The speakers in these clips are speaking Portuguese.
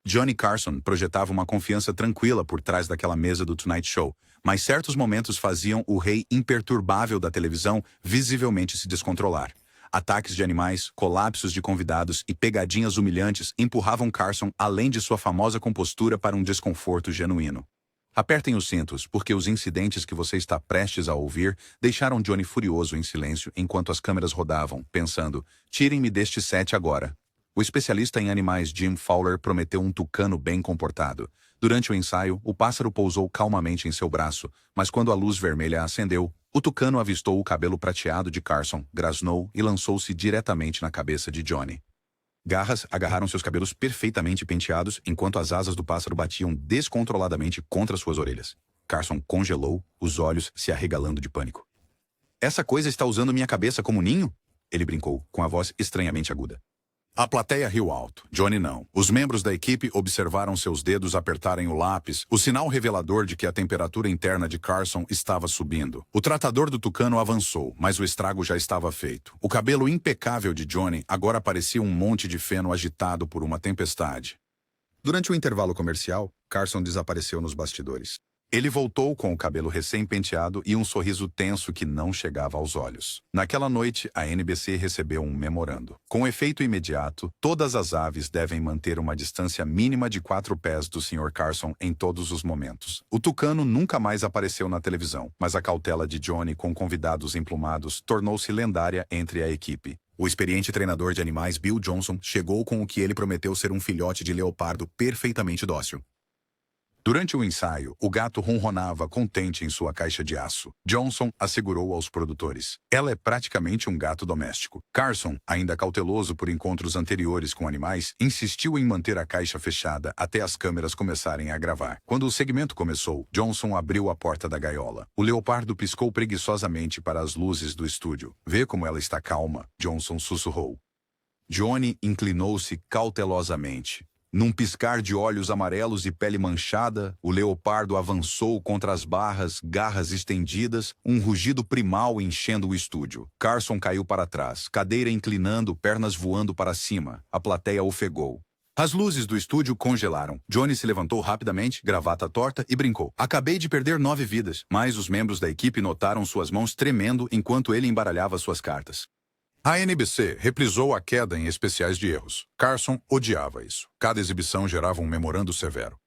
Johnny Carson projetava uma confiança tranquila por trás daquela mesa do Tonight Show, mas certos momentos faziam o rei imperturbável da televisão visivelmente se descontrolar. Ataques de animais, colapsos de convidados e pegadinhas humilhantes empurravam Carson além de sua famosa compostura para um desconforto genuíno. Apertem os cintos, porque os incidentes que você está prestes a ouvir deixaram Johnny furioso em silêncio enquanto as câmeras rodavam, pensando, tirem-me deste set agora. O especialista em animais Jim Fowler prometeu um tucano bem comportado. Durante o ensaio, o pássaro pousou calmamente em seu braço, mas quando a luz vermelha acendeu, o tucano avistou o cabelo prateado de Carson, grasnou e lançou-se diretamente na cabeça de Johnny. Garras agarraram seus cabelos perfeitamente penteados enquanto as asas do pássaro batiam descontroladamente contra suas orelhas. Carson congelou, os olhos se arregalando de pânico. "Essa coisa está usando minha cabeça como ninho?" Ele brincou, com a voz estranhamente aguda. A plateia riu alto. Johnny não. Os membros da equipe observaram seus dedos apertarem o lápis, o sinal revelador de que a temperatura interna de Carson estava subindo. O tratador do tucano avançou, mas o estrago já estava feito. O cabelo impecável de Johnny agora parecia um monte de feno agitado por uma tempestade. Durante o intervalo comercial, Carson desapareceu nos bastidores. Ele voltou com o cabelo recém-penteado e um sorriso tenso que não chegava aos olhos. Naquela noite, a NBC recebeu um memorando. Com efeito imediato, todas as aves devem manter uma distância mínima de 4 pés do Sr. Carson em todos os momentos. O tucano nunca mais apareceu na televisão, mas a cautela de Johnny com convidados emplumados tornou-se lendária entre a equipe. O experiente treinador de animais Bill Johnson chegou com o que ele prometeu ser um filhote de leopardo perfeitamente dócil. Durante o ensaio, o gato ronronava contente em sua caixa de aço. Johnson assegurou aos produtores. Ela é praticamente um gato doméstico. Carson, ainda cauteloso por encontros anteriores com animais, insistiu em manter a caixa fechada até as câmeras começarem a gravar. Quando o segmento começou, Johnson abriu a porta da gaiola. O leopardo piscou preguiçosamente para as luzes do estúdio. "Vê como ela está calma", Johnson sussurrou. Johnny inclinou-se cautelosamente. Num piscar de olhos amarelos e pele manchada, o leopardo avançou contra as barras, garras estendidas, um rugido primal enchendo o estúdio. Carson caiu para trás, cadeira inclinando, pernas voando para cima. A plateia ofegou. As luzes do estúdio congelaram. Johnny se levantou rapidamente, gravata torta, e brincou. "Acabei de perder 9 vidas", mas os membros da equipe notaram suas mãos tremendo enquanto ele embaralhava suas cartas. A NBC reprisou a queda em especiais de erros. Carson odiava isso. Cada exibição gerava um memorando severo.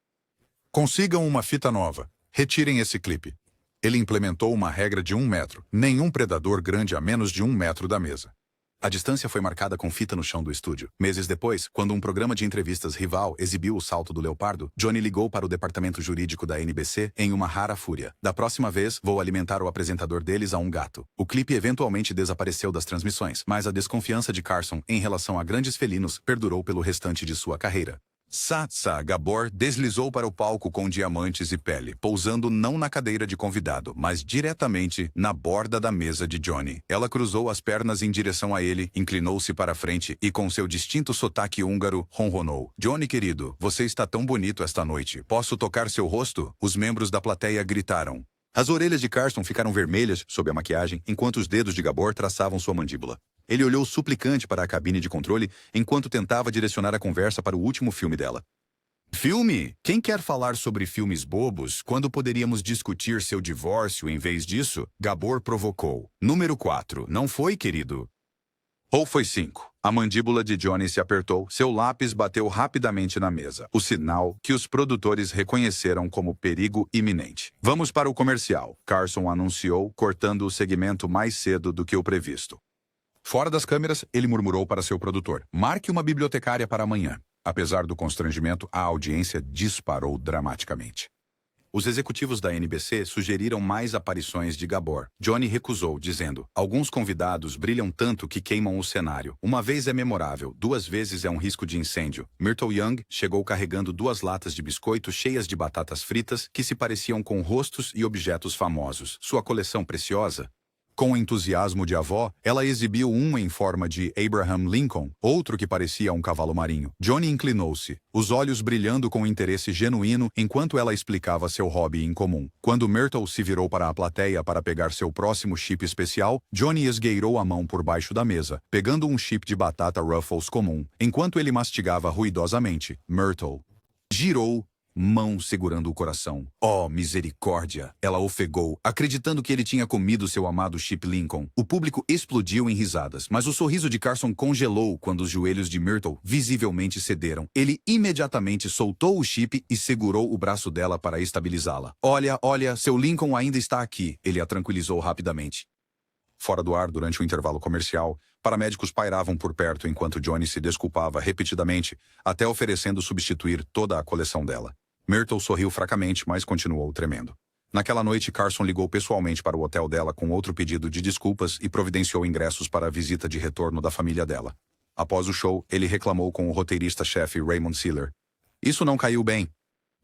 "Consigam uma fita nova. Retirem esse clipe." Ele implementou uma regra de 1 metro. Nenhum predador grande a menos de 1 metro da mesa. A distância foi marcada com fita no chão do estúdio. Meses depois, quando um programa de entrevistas rival exibiu o salto do leopardo, Johnny ligou para o departamento jurídico da NBC em uma rara fúria. "Da próxima vez, vou alimentar o apresentador deles a um gato." O clipe eventualmente desapareceu das transmissões, mas a desconfiança de Carson em relação a grandes felinos perdurou pelo restante de sua carreira. Sacha Gabor deslizou para o palco com diamantes e pele, pousando não na cadeira de convidado, mas diretamente na borda da mesa de Johnny. Ela cruzou as pernas em direção a ele, inclinou-se para a frente e, com seu distinto sotaque húngaro, ronronou. "Johnny querido, você está tão bonito esta noite. Posso tocar seu rosto?" Os membros da plateia gritaram. As orelhas de Carson ficaram vermelhas sob a maquiagem, enquanto os dedos de Gabor traçavam sua mandíbula. Ele olhou suplicante para a cabine de controle enquanto tentava direcionar a conversa para o último filme dela. "Filme? Quem quer falar sobre filmes bobos quando poderíamos discutir seu divórcio em vez disso?" Gabor provocou. "Número 4, não foi, querido?" Ou foi 5. A mandíbula de Johnny se apertou, seu lápis bateu rapidamente na mesa, o sinal que os produtores reconheceram como perigo iminente. "Vamos para o comercial", Carson anunciou, cortando o segmento mais cedo do que o previsto. Fora das câmeras, ele murmurou para seu produtor. "Marque uma bibliotecária para amanhã." Apesar do constrangimento, a audiência disparou dramaticamente. Os executivos da NBC sugeriram mais aparições de Gabor. Johnny recusou, dizendo, "Alguns convidados brilham tanto que queimam o cenário. Uma vez é memorável, 2 vezes é um risco de incêndio." Myrtle Young chegou carregando 2 latas de biscoito cheias de batatas fritas que se pareciam com rostos e objetos famosos. Sua coleção preciosa? Com entusiasmo de avó, ela exibiu um em forma de Abraham Lincoln, outro que parecia um cavalo marinho. Johnny inclinou-se, os olhos brilhando com interesse genuíno enquanto ela explicava seu hobby em comum. Quando Myrtle se virou para a plateia para pegar seu próximo chip especial, Johnny esgueirou a mão por baixo da mesa, pegando um chip de batata Ruffles comum. Enquanto ele mastigava ruidosamente, Myrtle Girou, mão segurando o coração. Oh, misericórdia! Ela ofegou, acreditando que ele tinha comido seu amado Chip Lincoln. O público explodiu em risadas, mas o sorriso de Carson congelou quando os joelhos de Myrtle visivelmente cederam. Ele imediatamente soltou o Chip e segurou o braço dela para estabilizá-la. Olha, olha, seu Lincoln ainda está aqui, ele a tranquilizou rapidamente. Fora do ar, durante o intervalo comercial, paramédicos pairavam por perto enquanto Johnny se desculpava repetidamente, até oferecendo substituir toda a coleção dela. Myrtle sorriu fracamente, mas continuou tremendo. Naquela noite, Carson ligou pessoalmente para o hotel dela com outro pedido de desculpas e providenciou ingressos para a visita de retorno da família dela. Após o show, ele reclamou com o roteirista-chefe Raymond Sealer. Isso não caiu bem.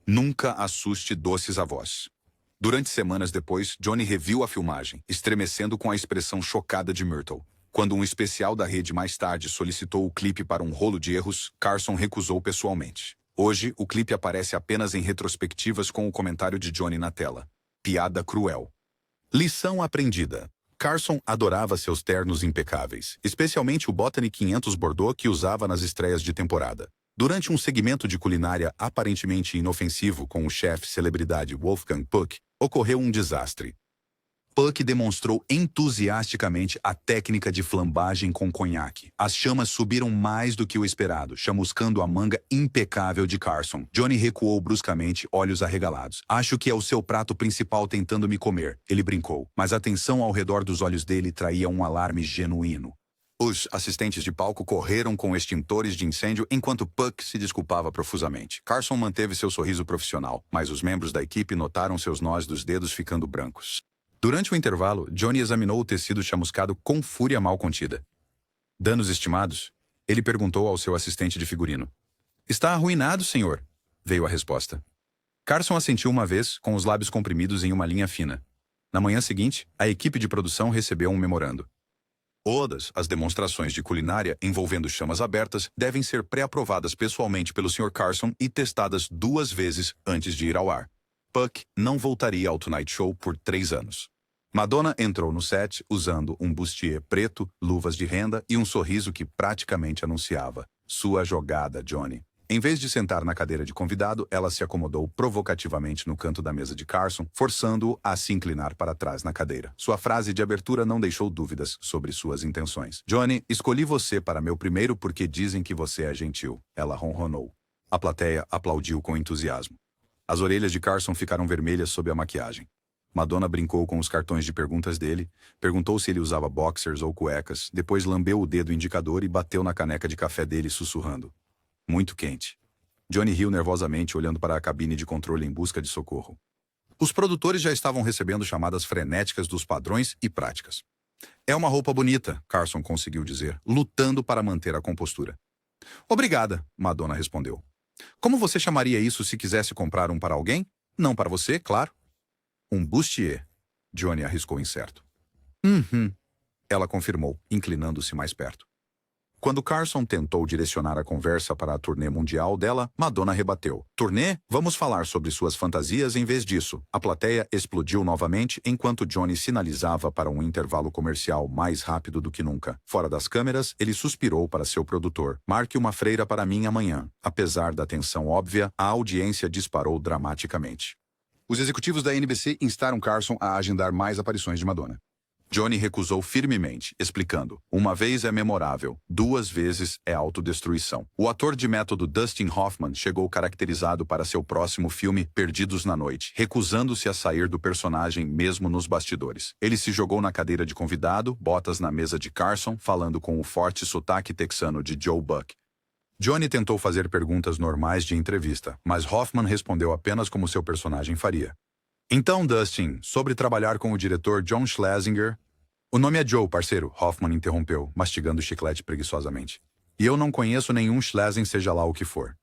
Nunca assuste doces avós. Durante semanas depois, Johnny reviu a filmagem, estremecendo com a expressão chocada de Myrtle. Quando um especial da rede mais tarde solicitou o clipe para um rolo de erros, Carson recusou pessoalmente. Hoje, o clipe aparece apenas em retrospectivas com o comentário de Johnny na tela. Piada cruel. Lição aprendida. Carson adorava seus ternos impecáveis, especialmente o Botany 500 Bordeaux que usava nas estreias de temporada. Durante um segmento de culinária aparentemente inofensivo com o chefe celebridade Wolfgang Puck, ocorreu um desastre. Puck demonstrou entusiasticamente a técnica de flambagem com conhaque. As chamas subiram mais do que o esperado, chamuscando a manga impecável de Carson. Johnny recuou bruscamente, olhos arregalados. Acho que é o seu prato principal tentando me comer, ele brincou. Mas a tensão ao redor dos olhos dele traía um alarme genuíno. Os assistentes de palco correram com extintores de incêndio enquanto Puck se desculpava profusamente. Carson manteve seu sorriso profissional, mas os membros da equipe notaram seus nós dos dedos ficando brancos. Durante o intervalo, Johnny examinou o tecido chamuscado com fúria mal contida. Danos estimados? Ele perguntou ao seu assistente de figurino. Está arruinado, senhor, veio a resposta. Carson assentiu uma vez, com os lábios comprimidos em uma linha fina. Na manhã seguinte, a equipe de produção recebeu um memorando. Todas as demonstrações de culinária envolvendo chamas abertas devem ser pré-aprovadas pessoalmente pelo Sr. Carson e testadas 2 vezes antes de ir ao ar. Puck não voltaria ao Tonight Show por 3 anos. Madonna entrou no set usando um bustier preto, luvas de renda e um sorriso que praticamente anunciava sua jogada, Johnny. Em vez de sentar na cadeira de convidado, ela se acomodou provocativamente no canto da mesa de Carson, forçando-o a se inclinar para trás na cadeira. Sua frase de abertura não deixou dúvidas sobre suas intenções. Johnny, escolhi você para meu primeiro porque dizem que você é gentil. Ela ronronou. A plateia aplaudiu com entusiasmo. As orelhas de Carson ficaram vermelhas sob a maquiagem. Madonna brincou com os cartões de perguntas dele, perguntou se ele usava boxers ou cuecas, depois lambeu o dedo indicador e bateu na caneca de café dele sussurrando. Muito quente. Johnny riu nervosamente olhando para a cabine de controle em busca de socorro. Os produtores já estavam recebendo chamadas frenéticas dos padrões e práticas. É uma roupa bonita, Carson conseguiu dizer, lutando para manter a compostura. Obrigada, Madonna respondeu. Como você chamaria isso se quisesse comprar um para alguém? Não para você, claro. Um bustier, Johnny arriscou incerto. Ela confirmou, inclinando-se mais perto. Quando Carson tentou direcionar a conversa para a turnê mundial dela, Madonna rebateu. Turnê? Vamos falar sobre suas fantasias em vez disso. A plateia explodiu novamente enquanto Johnny sinalizava para um intervalo comercial mais rápido do que nunca. Fora das câmeras, ele suspirou para seu produtor. Marque uma freira para mim amanhã. Apesar da tensão óbvia, a audiência disparou dramaticamente. Os executivos da NBC instaram Carson a agendar mais aparições de Madonna. Johnny recusou firmemente, explicando. Uma vez é memorável, 2 vezes é autodestruição. O ator de método Dustin Hoffman chegou caracterizado para seu próximo filme Perdidos na Noite, recusando-se a sair do personagem mesmo nos bastidores. Ele se jogou na cadeira de convidado, botas na mesa de Carson, falando com o forte sotaque texano de Joe Buck. Johnny tentou fazer perguntas normais de entrevista, mas Hoffman respondeu apenas como seu personagem faria. Então, Dustin, sobre trabalhar com o diretor John Schlesinger... O nome é Joe, parceiro, Hoffman interrompeu, mastigando o chiclete preguiçosamente. E eu não conheço nenhum Schlesinger seja lá o que for.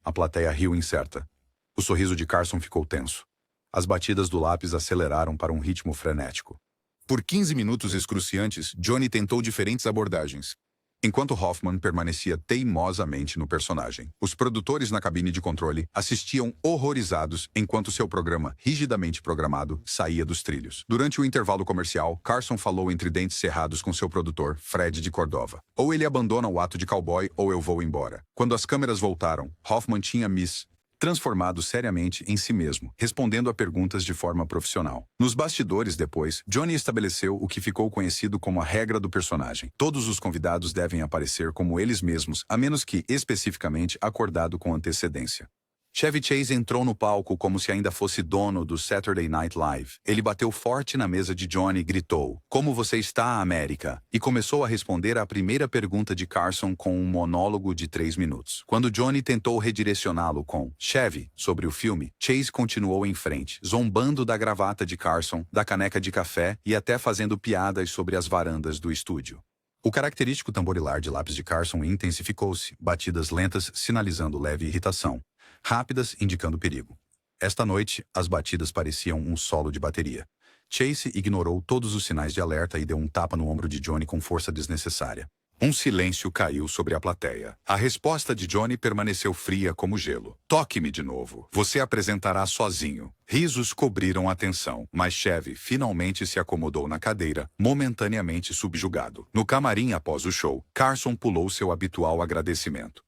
A plateia riu incerta. O sorriso de Carson ficou tenso. As batidas do lápis aceleraram para um ritmo frenético. Por 15 minutos excruciantes, Johnny tentou diferentes abordagens, enquanto Hoffman permanecia teimosamente no personagem. Os produtores na cabine de controle assistiam horrorizados enquanto seu programa, rigidamente programado, saía dos trilhos. Durante o intervalo comercial, Carson falou entre dentes cerrados com seu produtor, Fred de Cordova. Ou ele abandona o ato de cowboy ou eu vou embora. Quando as câmeras voltaram, Hoffman tinha Miss transformado seriamente em si mesmo, respondendo a perguntas de forma profissional. Nos bastidores depois, Johnny estabeleceu o que ficou conhecido como a regra do personagem. Todos os convidados devem aparecer como eles mesmos, a menos que especificamente acordado com antecedência. Chevy Chase entrou no palco como se ainda fosse dono do Saturday Night Live. Ele bateu forte na mesa de Johnny e gritou, "Como você está, América?" E começou a responder à primeira pergunta de Carson com um monólogo de 3 minutos. Quando Johnny tentou redirecioná-lo com "Chevy" sobre o filme, Chase continuou em frente, zombando da gravata de Carson, da caneca de café e até fazendo piadas sobre as varandas do estúdio. O característico tamborilar de lápis de Carson intensificou-se, batidas lentas sinalizando leve irritação, rápidas indicando perigo. Esta noite, as batidas pareciam um solo de bateria. Chase ignorou todos os sinais de alerta e deu um tapa no ombro de Johnny com força desnecessária. Um silêncio caiu sobre a plateia. A resposta de Johnny permaneceu fria como gelo. "Toque-me de novo. Você apresentará sozinho." Risos cobriram a tensão, mas Chevy finalmente se acomodou na cadeira, momentaneamente subjugado. No camarim após o show, Carson pulou seu habitual agradecimento.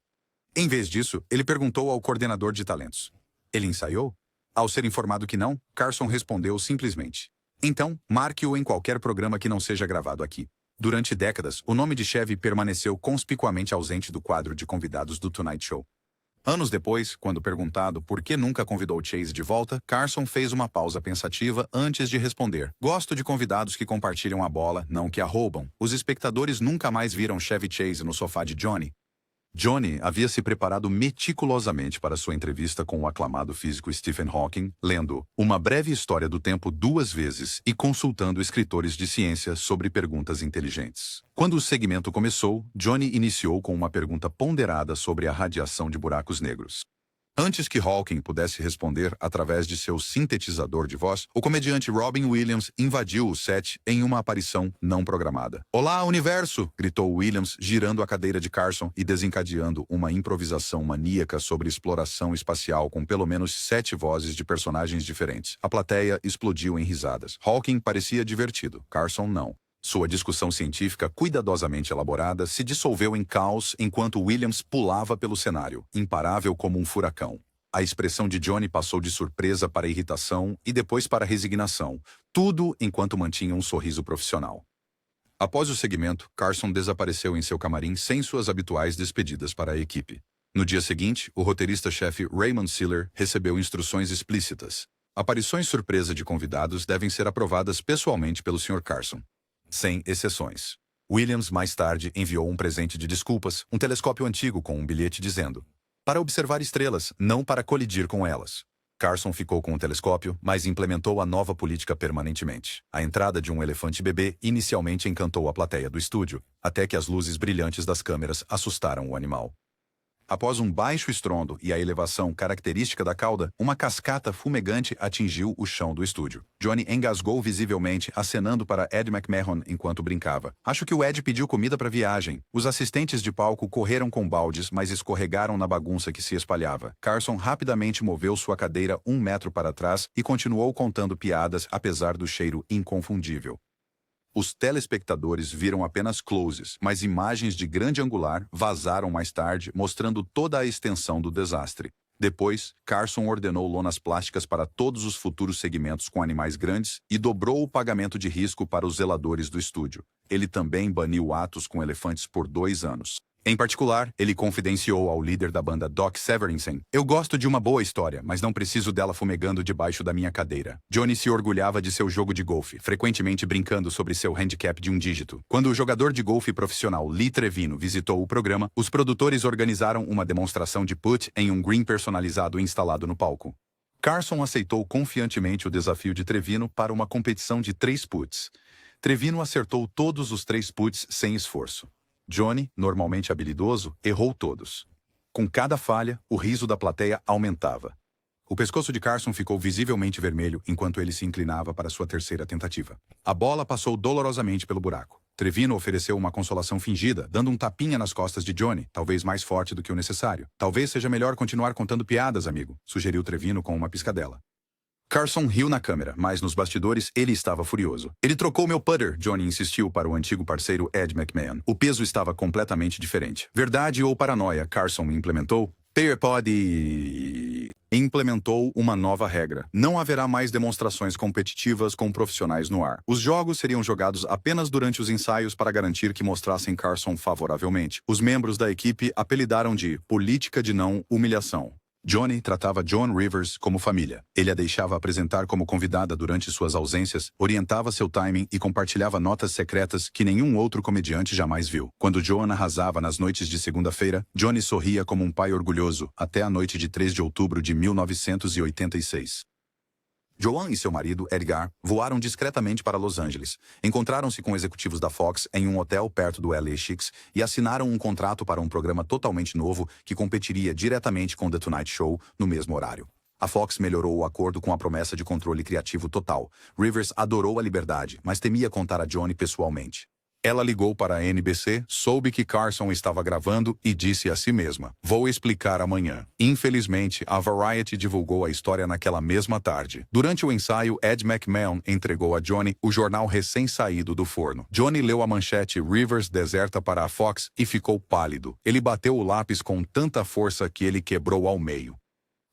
Em vez disso, ele perguntou ao coordenador de talentos, "Ele ensaiou?" Ao ser informado que não, Carson respondeu simplesmente, "Então, marque-o em qualquer programa que não seja gravado aqui." Durante décadas, o nome de Chevy permaneceu conspicuamente ausente do quadro de convidados do Tonight Show. Anos depois, quando perguntado por que nunca convidou Chase de volta, Carson fez uma pausa pensativa antes de responder, "Gosto de convidados que compartilham a bola, não que a roubam." Os espectadores nunca mais viram Chevy Chase no sofá de Johnny. Johnny havia se preparado meticulosamente para sua entrevista com o aclamado físico Stephen Hawking, lendo Uma Breve História do Tempo 2 vezes e consultando escritores de ciência sobre perguntas inteligentes. Quando o segmento começou, Johnny iniciou com uma pergunta ponderada sobre a radiação de buracos negros. Antes que Hawking pudesse responder através de seu sintetizador de voz, o comediante Robin Williams invadiu o set em uma aparição não programada. "Olá, universo!" gritou Williams, girando a cadeira de Carson e desencadeando uma improvisação maníaca sobre exploração espacial com pelo menos 7 vozes de personagens diferentes. A plateia explodiu em risadas. Hawking parecia divertido, Carson não. Sua discussão científica, cuidadosamente elaborada, se dissolveu em caos enquanto Williams pulava pelo cenário, imparável como um furacão. A expressão de Johnny passou de surpresa para irritação e depois para resignação, tudo enquanto mantinha um sorriso profissional. Após o segmento, Carson desapareceu em seu camarim sem suas habituais despedidas para a equipe. No dia seguinte, o roteirista-chefe Raymond Siller recebeu instruções explícitas. Aparições surpresa de convidados devem ser aprovadas pessoalmente pelo Sr. Carson. Sem exceções. Williams, mais tarde, enviou um presente de desculpas, um telescópio antigo com um bilhete dizendo, "Para observar estrelas, não para colidir com elas." Carson ficou com o telescópio, mas implementou a nova política permanentemente. A entrada de um elefante bebê inicialmente encantou a plateia do estúdio, até que as luzes brilhantes das câmeras assustaram o animal. Após um baixo estrondo e a elevação característica da cauda, uma cascata fumegante atingiu o chão do estúdio. Johnny engasgou visivelmente, acenando para Ed McMahon enquanto brincava. "Acho que o Ed pediu comida para a viagem." Os assistentes de palco correram com baldes, mas escorregaram na bagunça que se espalhava. Carson rapidamente moveu sua cadeira 1 metro para trás e continuou contando piadas apesar do cheiro inconfundível. Os telespectadores viram apenas closes, mas imagens de grande angular vazaram mais tarde, mostrando toda a extensão do desastre. Depois, Carson ordenou lonas plásticas para todos os futuros segmentos com animais grandes e dobrou o pagamento de risco para os zeladores do estúdio. Ele também baniu atos com elefantes por 2 anos. Em particular, ele confidenciou ao líder da banda Doc Severinsen, "Eu gosto de uma boa história, mas não preciso dela fumegando debaixo da minha cadeira." Johnny se orgulhava de seu jogo de golfe, frequentemente brincando sobre seu handicap de 1 dígito. Quando o jogador de golfe profissional Lee Trevino visitou o programa, os produtores organizaram uma demonstração de putt em um green personalizado instalado no palco. Carson aceitou confiantemente o desafio de Trevino para uma competição de 3 putts. Trevino acertou todos os 3 putts sem esforço. Johnny, normalmente habilidoso, errou todos. Com cada falha, o riso da plateia aumentava. O pescoço de Carson ficou visivelmente vermelho enquanto ele se inclinava para sua terceira tentativa. A bola passou dolorosamente pelo buraco. Trevino ofereceu uma consolação fingida, dando um tapinha nas costas de Johnny, talvez mais forte do que o necessário. "Talvez seja melhor continuar contando piadas, amigo", sugeriu Trevino com uma piscadela. Carson riu na câmera, mas nos bastidores ele estava furioso. "Ele trocou meu putter", Johnny insistiu para o antigo parceiro Ed McMahon. O peso estava completamente diferente. "Verdade ou paranoia?", Carson implementou. "Pode..." e implementou uma nova regra. Não haverá mais demonstrações competitivas com profissionais no ar. Os jogos seriam jogados apenas durante os ensaios para garantir que mostrassem Carson favoravelmente. Os membros da equipe apelidaram de política de não humilhação. Johnny tratava Joan Rivers como família. Ele a deixava apresentar como convidada durante suas ausências, orientava seu timing e compartilhava notas secretas que nenhum outro comediante jamais viu. Quando Joan arrasava nas noites de segunda-feira, Johnny sorria como um pai orgulhoso, até a noite de 3 de outubro de 1986. Joan e seu marido, Edgar, voaram discretamente para Los Angeles. Encontraram-se com executivos da Fox em um hotel perto do LAX e assinaram um contrato para um programa totalmente novo que competiria diretamente com The Tonight Show no mesmo horário. A Fox melhorou o acordo com a promessa de controle criativo total. Rivers adorou a liberdade, mas temia contar a Johnny pessoalmente. Ela ligou para a NBC, soube que Carson estava gravando e disse a si mesma: "Vou explicar amanhã." Infelizmente, a Variety divulgou a história naquela mesma tarde. Durante o ensaio, Ed McMahon entregou a Johnny o jornal recém-saído do forno. Johnny leu a manchete "Rivers deserta para a Fox" e ficou pálido. Ele bateu o lápis com tanta força que ele quebrou ao meio.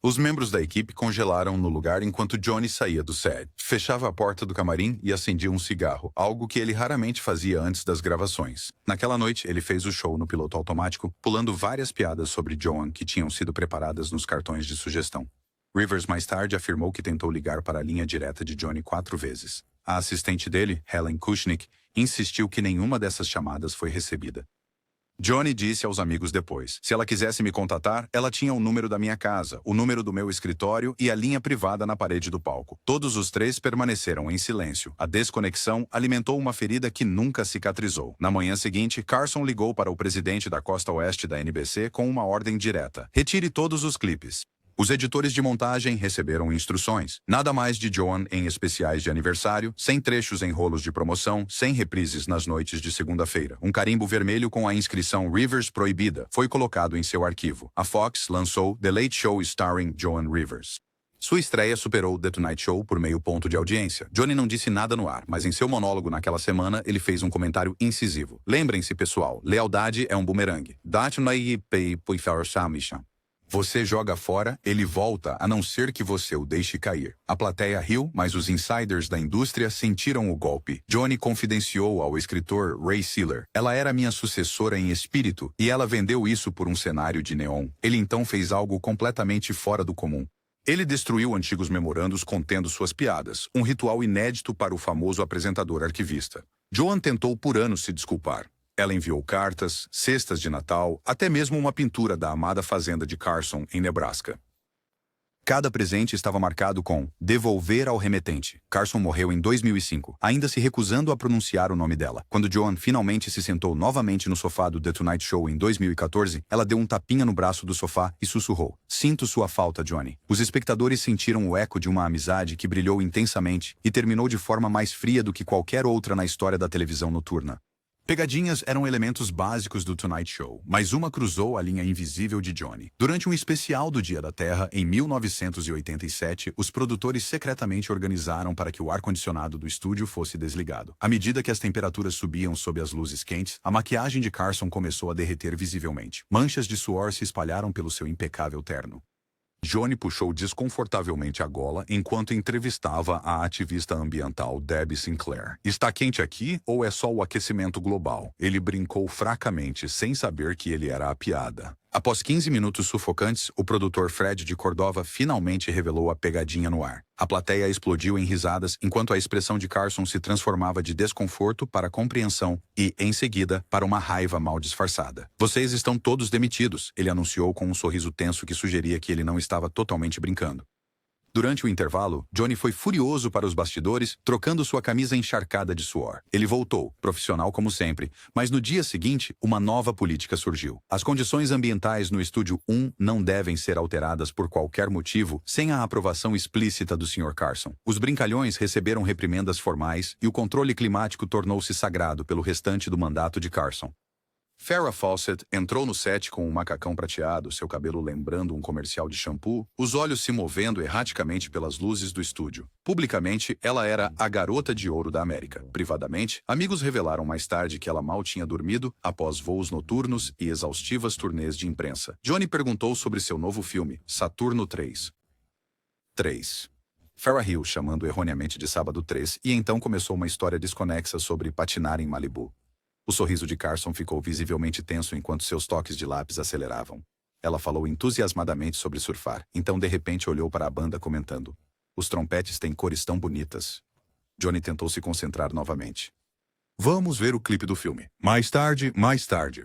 Os membros da equipe congelaram no lugar enquanto Johnny saía do set. Fechava a porta do camarim e acendia um cigarro, algo que ele raramente fazia antes das gravações. Naquela noite, ele fez o show no piloto automático, pulando várias piadas sobre Joan que tinham sido preparadas nos cartões de sugestão. Rivers mais tarde afirmou que tentou ligar para a linha direta de Johnny 4 vezes. A assistente dele, Helen Kushnick, insistiu que nenhuma dessas chamadas foi recebida. Johnny disse aos amigos depois: "Se ela quisesse me contatar, ela tinha o número da minha casa, o número do meu escritório e a linha privada na parede do palco." Todos os três permaneceram em silêncio. A desconexão alimentou uma ferida que nunca cicatrizou. Na manhã seguinte, Carson ligou para o presidente da costa oeste da NBC com uma ordem direta: "Retire todos os clipes." Os editores de montagem receberam instruções. Nada mais de Joan em especiais de aniversário, sem trechos em rolos de promoção, sem reprises nas noites de segunda-feira. Um carimbo vermelho com a inscrição Rivers proibida foi colocado em seu arquivo. A Fox lançou The Late Show Starring Joan Rivers. Sua estreia superou The Tonight Show por meio ponto de audiência. Johnny não disse nada no ar, mas em seu monólogo naquela semana, ele fez um comentário incisivo. "Lembrem-se, pessoal, lealdade é um bumerangue. Você joga fora, ele volta, a não ser que você o deixe cair." A plateia riu, mas os insiders da indústria sentiram o golpe. Johnny confidenciou ao escritor Ray Sealer: "Ela era minha sucessora em espírito, e ela vendeu isso por um cenário de neon." Ele então fez algo completamente fora do comum. Ele destruiu antigos memorandos contendo suas piadas, um ritual inédito para o famoso apresentador arquivista. Joan tentou por anos se desculpar. Ela enviou cartas, cestas de Natal, até mesmo uma pintura da amada fazenda de Carson, em Nebraska. Cada presente estava marcado com "devolver ao remetente." Carson morreu em 2005, ainda se recusando a pronunciar o nome dela. Quando Joan finalmente se sentou novamente no sofá do The Tonight Show em 2014, ela deu um tapinha no braço do sofá e sussurrou: "Sinto sua falta, Johnny." Os espectadores sentiram o eco de uma amizade que brilhou intensamente e terminou de forma mais fria do que qualquer outra na história da televisão noturna. Pegadinhas eram elementos básicos do Tonight Show, mas uma cruzou a linha invisível de Johnny. Durante um especial do Dia da Terra, em 1987, os produtores secretamente organizaram para que o ar-condicionado do estúdio fosse desligado. À medida que as temperaturas subiam sob as luzes quentes, a maquiagem de Carson começou a derreter visivelmente. Manchas de suor se espalharam pelo seu impecável terno. Johnny puxou desconfortavelmente a gola enquanto entrevistava a ativista ambiental Debbie Sinclair. "Está quente aqui ou é só o aquecimento global?" Ele brincou fracamente, sem saber que ele era a piada. Após 15 minutos sufocantes, o produtor Fred de Cordova finalmente revelou a pegadinha no ar. A plateia explodiu em risadas enquanto a expressão de Carson se transformava de desconforto para compreensão e, em seguida, para uma raiva mal disfarçada. "Vocês estão todos demitidos", ele anunciou com um sorriso tenso que sugeria que ele não estava totalmente brincando. Durante o intervalo, Johnny foi furioso para os bastidores, trocando sua camisa encharcada de suor. Ele voltou, profissional como sempre, mas no dia seguinte, uma nova política surgiu. As condições ambientais no Estúdio 1 não devem ser alteradas por qualquer motivo sem a aprovação explícita do Sr. Carson. Os brincalhões receberam reprimendas formais e o controle climático tornou-se sagrado pelo restante do mandato de Carson. Farrah Fawcett entrou no set com um macacão prateado, seu cabelo lembrando um comercial de shampoo, os olhos se movendo erraticamente pelas luzes do estúdio. Publicamente, ela era a garota de ouro da América. Privadamente, amigos revelaram mais tarde que ela mal tinha dormido após voos noturnos e exaustivas turnês de imprensa. Johnny perguntou sobre seu novo filme, Saturno 3. 3. Farrah Hill chamando erroneamente de Sábado 3 e então começou uma história desconexa sobre patinar em Malibu. O sorriso de Carson ficou visivelmente tenso enquanto seus toques de lápis aceleravam. Ela falou entusiasmadamente sobre surfar, então de repente olhou para a banda comentando: "Os trompetes têm cores tão bonitas." Johnny tentou se concentrar novamente. "Vamos ver o clipe do filme." Mais tarde,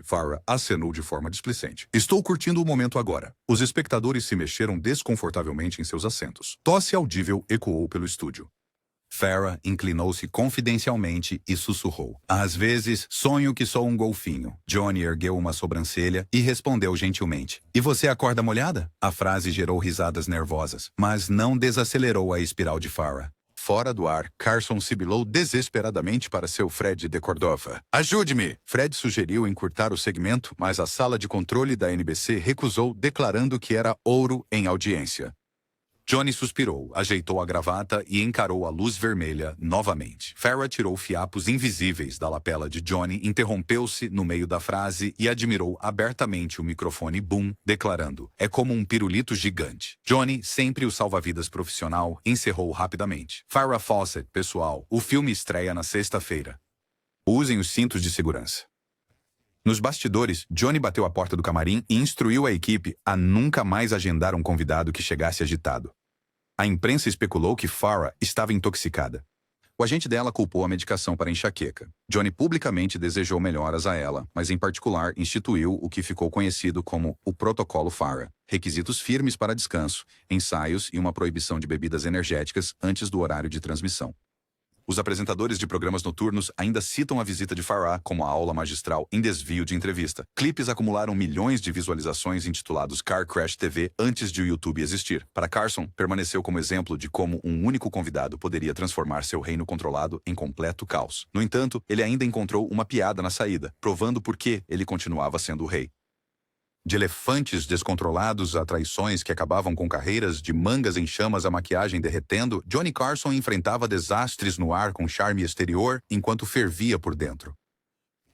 Farrah acenou de forma displicente. "Estou curtindo o momento agora." Os espectadores se mexeram desconfortavelmente em seus assentos. Tosse audível ecoou pelo estúdio. Farrah inclinou-se confidencialmente e sussurrou: "Às vezes, sonho que sou um golfinho." Johnny ergueu uma sobrancelha e respondeu gentilmente: "E você acorda molhada?" A frase gerou risadas nervosas, mas não desacelerou a espiral de Farrah. Fora do ar, Carson sibilou desesperadamente para seu Fred de Cordova. "Ajude-me!" Fred sugeriu encurtar o segmento, mas a sala de controle da NBC recusou, declarando que era ouro em audiência. Johnny suspirou, ajeitou a gravata e encarou a luz vermelha novamente. Farrah tirou fiapos invisíveis da lapela de Johnny, interrompeu-se no meio da frase e admirou abertamente o microfone boom, declarando: "É como um pirulito gigante." Johnny, sempre o salva-vidas profissional, encerrou rapidamente. "Farrah Fawcett, pessoal, o filme estreia na sexta-feira. Usem os cintos de segurança." Nos bastidores, Johnny bateu a porta do camarim e instruiu a equipe a nunca mais agendar um convidado que chegasse agitado. A imprensa especulou que Farrah estava intoxicada. O agente dela culpou a medicação para enxaqueca. Johnny publicamente desejou melhoras a ela, mas em particular instituiu o que ficou conhecido como o Protocolo Farrah, requisitos firmes para descanso, ensaios e uma proibição de bebidas energéticas antes do horário de transmissão. Os apresentadores de programas noturnos ainda citam a visita de Farrah como a aula magistral em desvio de entrevista. Clipes acumularam milhões de visualizações intitulados Car Crash TV antes de o YouTube existir. Para Carson, permaneceu como exemplo de como um único convidado poderia transformar seu reino controlado em completo caos. No entanto, ele ainda encontrou uma piada na saída, provando por que ele continuava sendo o rei. De elefantes descontrolados a traições que acabavam com carreiras, de mangas em chamas a maquiagem derretendo, Johnny Carson enfrentava desastres no ar com charme exterior enquanto fervia por dentro.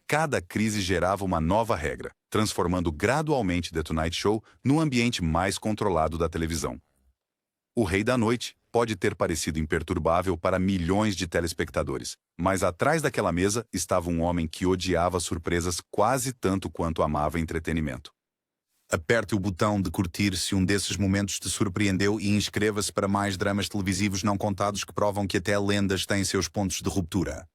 Cada crise gerava uma nova regra, transformando gradualmente The Tonight Show no ambiente mais controlado da televisão. O Rei da Noite pode ter parecido imperturbável para milhões de telespectadores, mas atrás daquela mesa estava um homem que odiava surpresas quase tanto quanto amava entretenimento. Aperte o botão de curtir se um desses momentos te surpreendeu e inscreva-se para mais dramas televisivos não contados que provam que até lendas têm seus pontos de ruptura.